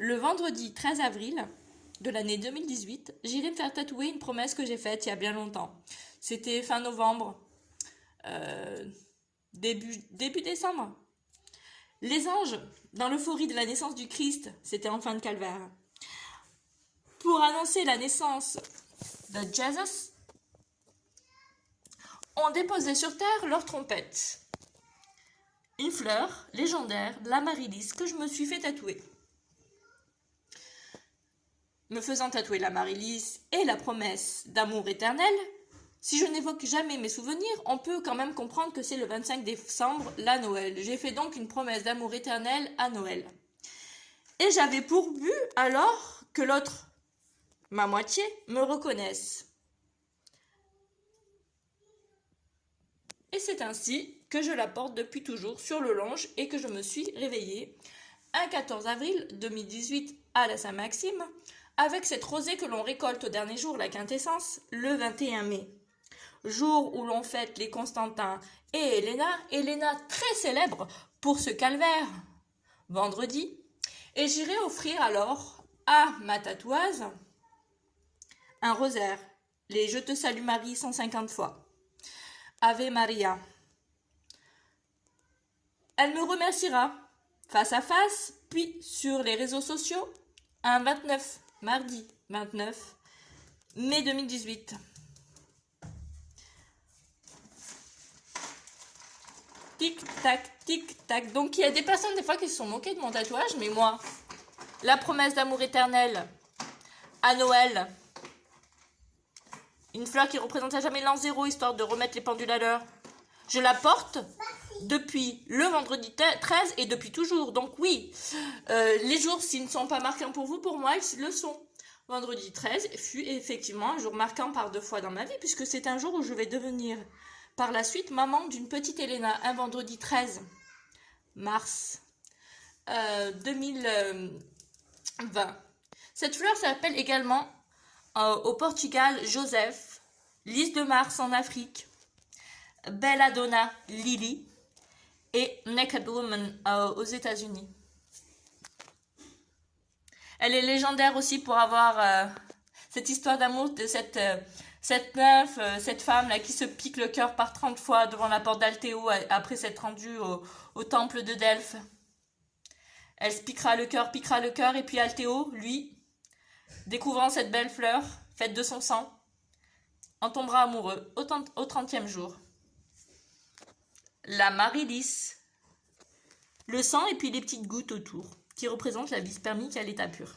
le vendredi 13 avril de l'année 2018, j'irai me faire tatouer une promesse que j'ai faite il y a bien longtemps. C'était fin novembre, début décembre. Les anges, dans l'euphorie de la naissance du Christ, c'était en fin de calvaire. Pour annoncer la naissance de Jésus, ont déposé sur terre leur trompette. Une fleur légendaire de l'Amaryllis que je me suis fait tatouer. Me faisant tatouer l'Amaryllis et la promesse d'amour éternel, si je n'évoque jamais mes souvenirs, on peut quand même comprendre que c'est le 25 décembre, la Noël. J'ai fait donc une promesse d'amour éternel à Noël. Et j'avais pour but alors que l'autre, ma moitié, me reconnaisse. Et c'est ainsi que je la porte depuis toujours sur le longe et que je me suis réveillée un 14 avril 2018 à la Saint-Maxime avec cette rosée que l'on récolte au dernier jour, la quintessence, le 21 mai. Jour où l'on fête les Constantin et Helena très célèbre pour ce calvaire, vendredi. Et j'irai offrir alors à ma tatoueuse un rosaire, les Je te salue Marie 150 fois. Ave Maria. Elle me remerciera face à face, puis sur les réseaux sociaux, un mardi 29 mai 2018. Tic-tac, tic-tac. Donc il y a des personnes des fois qui se sont moquées de mon tatouage, mais moi, la promesse d'amour éternel à Noël, une fleur qui représente à jamais l'an 0, histoire de remettre les pendules à l'heure. Je la porte depuis le vendredi 13 et depuis toujours. Donc oui, les jours, s'ils ne sont pas marquants pour vous, pour moi, ils le sont. Vendredi 13 fut effectivement un jour marquant par 2 fois dans ma vie, puisque c'est un jour où je vais devenir par la suite maman d'une petite Helena, un vendredi 13 mars 2020. Cette fleur s'appelle également au Portugal Joseph, Lys de Mars en Afrique, Belladonna Lily et Naked Woman aux États-Unis. Elle est légendaire aussi pour avoir cette histoire d'amour de cette nymphe, cette femme là qui se pique le cœur par 30 fois devant la porte d'Altéo après s'être rendue au temple de Delphes. Elle se piquera le cœur et puis Altéo, lui, découvrant cette belle fleur faite de son sang, en tombera amoureux au 30e jour. L'Amaryllis, le sang et puis les petites gouttes autour, qui représentent la vie spermique à l'état pur.